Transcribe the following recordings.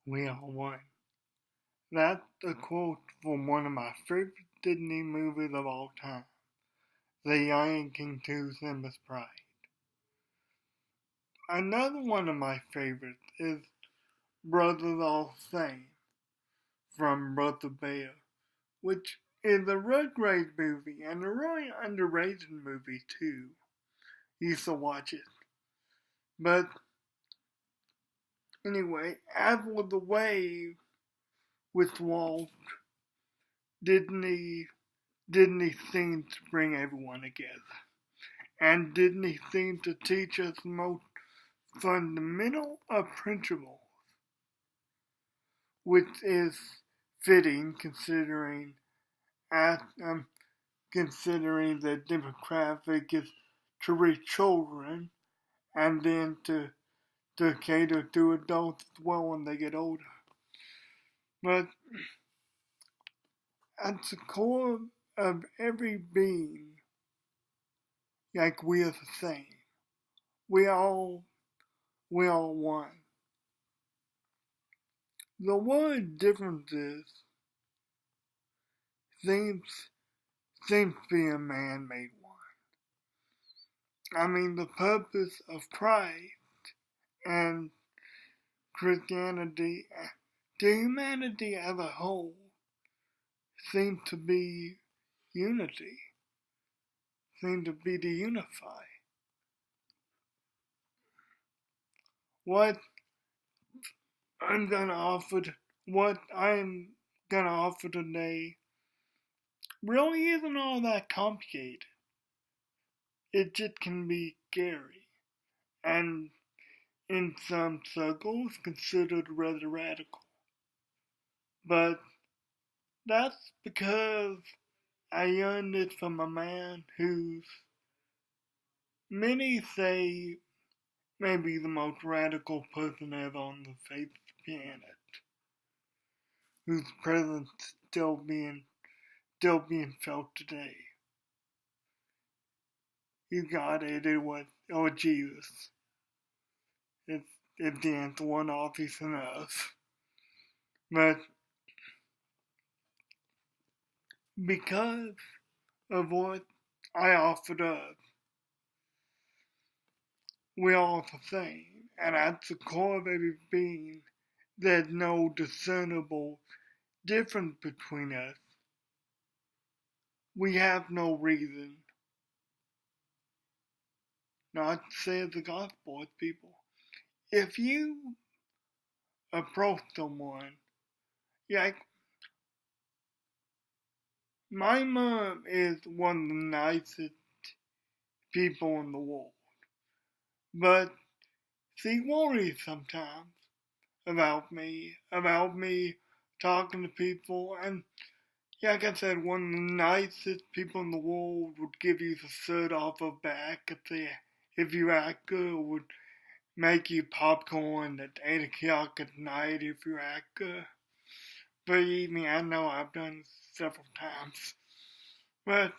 We are one. That's a quote from one of my favorite Disney movies of all time, The Lion King 2 Simba's Pride. Another one of my favorites is Brothers All Same from Brother Bear, which is a Rugrats movie and a really underrated movie too. Used to watch it. But anyway, as with the wave with Walt, Disney Disney seemed to bring everyone together. And Disney seemed to teach us the most fundamental of principles, which is fitting at, um, considering the demographic is to reach children and then to cater to adults as well when they get older. But at the core of every being, like we are the same. We all we all one. The word differences seems seems to be a man-made one. I mean, the purpose of Christ and Christianity to humanity as a whole seem to be unity, seem to be to unify. What I'm gonna offer, what I'm gonna offer today, really isn't all that complicated. It just can be scary, and in some circles considered rather radical. But that's because I learned it from a man who's, many say, maybe the most radical person ever on the face of the planet, whose presence still being felt today. You got it, it was, oh Jesus. It's, it's the answer one obvious enough. But because of what I offered up, we all the same, and at the core of every being, there's no discernible difference between us. We have no reason not to say the gospel with people. If you approach someone, like, my mom is one of the nicest people in the world, but she worries sometimes about me talking to people, and like I said, one of the nicest people in the world would give you the shirt off her back if you act good, would make you popcorn at 8 o'clock at night if you act good. Believe me, I know I've done it several times. But,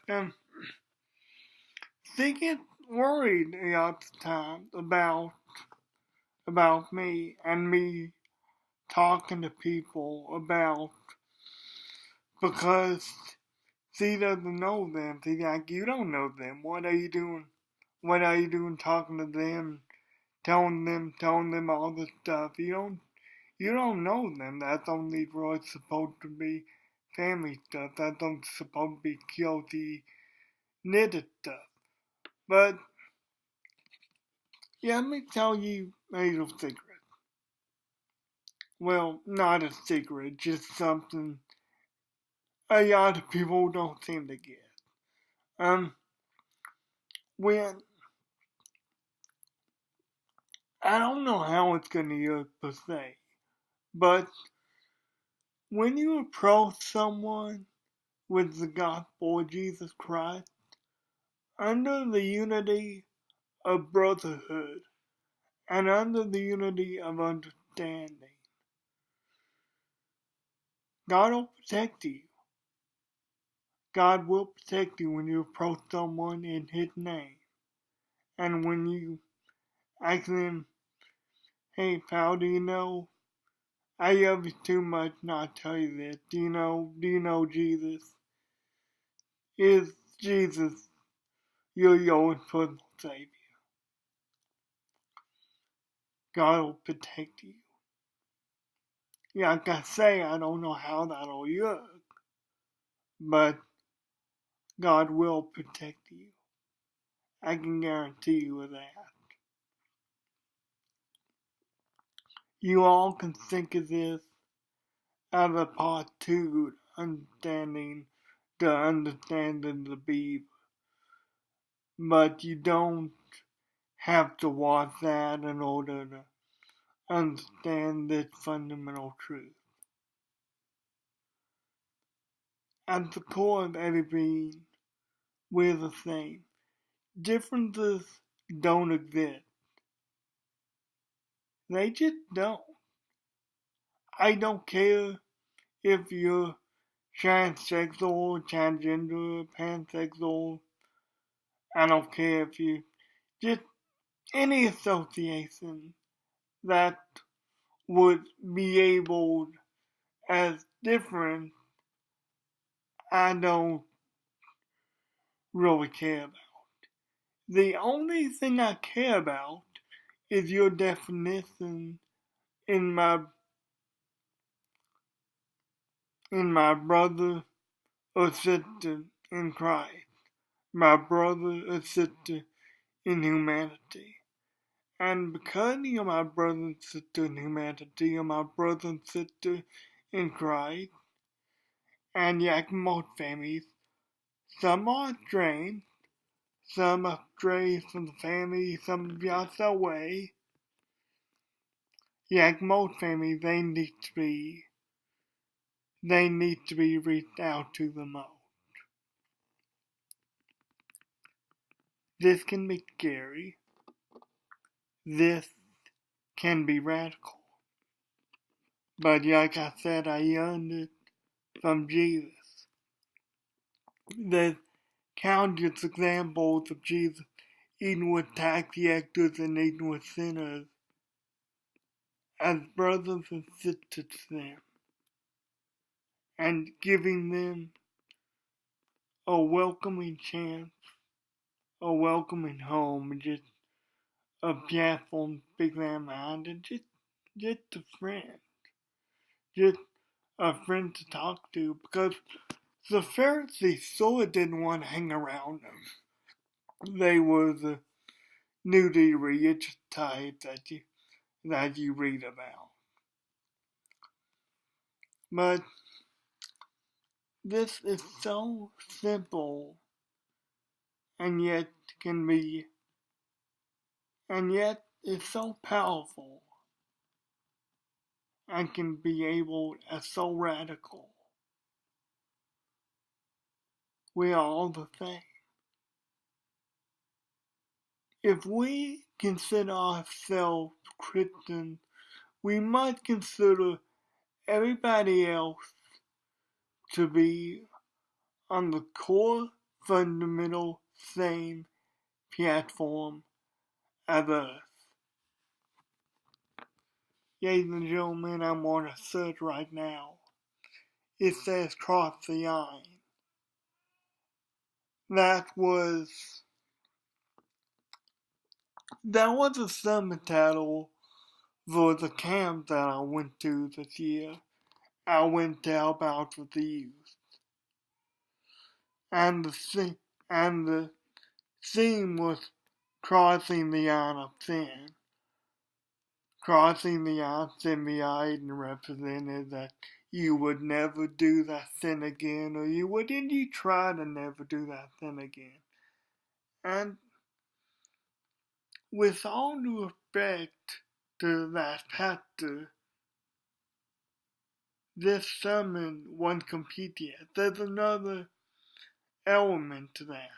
they get worried a lot of times about me and me talking to people about, because she doesn't know them. She's like, you don't know them. What are you doing? What are you doing talking to them, telling them all this stuff? You don't know them. That's only what's supposed to be family stuff. That's only supposed to be guilty knitted stuff. But yeah, let me tell you a little secret. Well, not a secret, just something a lot of people don't seem to get. Um, when I don't know how it's gonna look per se, but when you approach someone with the gospel of Jesus Christ under the unity of brotherhood and under the unity of understanding, God will protect you. God will protect you when you approach someone in His name. And when you ask them, hey, how do you know I love you too much not to tell you this. Do you know Jesus? Is Jesus your Lord and personal Savior? God will protect you. Like I say, I don't know how that'll look, but God will protect you. I can guarantee you that. You all can think of this as a part two, understanding the Bible, but you don't have to watch that in order to understand this fundamental truth. At the core of every being, we're the same. Differences don't exist. They just don't. I don't care if you're transsexual, transgender, pansexual. I don't care if you just any association that would be labeled as different, I don't really care about. The only thing I care about is your definition in my brother or sister in Christ, my brother or sister in humanity. And because you're my brother and sister in humanity, you're my brother and sister in Christ, and like most families, some are strange, some are stray from the family, some of us are away. Like most families, they need to be reached out to the most. This can be scary. This can be radical. But like I said, I learned it from Jesus. There's countless examples of Jesus eating with tax collectors and eating with sinners as brothers and sisters to them, and giving them a welcoming chance, a welcoming home, just a platform to speak their mind, and just a friend, just a friend to talk to, because the Pharisees sort of didn't want to hang around them. They were the newly religious type that you read about. But this is so simple, and yet can be, and yet it's so powerful, and can be able as so radical. We are all the same. If we consider ourselves Christians, we must consider everybody else to be on the core, fundamental, same platform as us. Ladies and gentlemen, I'm on a search right now. It says Cross the Line. That was a summer title for the camp that I went to this year. I went to help out with the youth. And the theme was crossing the line of sin. Crossing the line symbolized represented that you would never do that sin again, or you try to never do that sin again. And with all due respect to that pastor, this sermon wasn't complete yet. There's another element to that.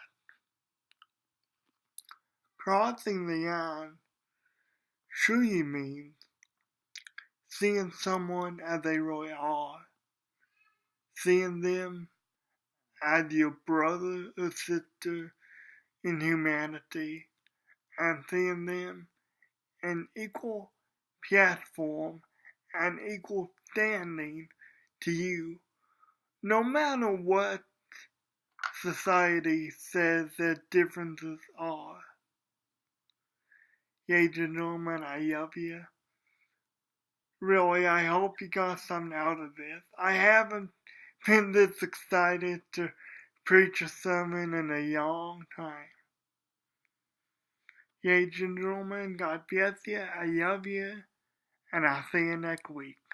Crossing the line truly means seeing someone as they really are, seeing them as your brother or sister in humanity, and seeing them an equal platform and equal standing to you, no matter what society says that differences are. Yeah, gentlemen, I love you. Really, I hope you got something out of this. I haven't been this excited to preach a sermon in a long time. Yeah, gentlemen, God bless you. I love you. And I'll see you next week.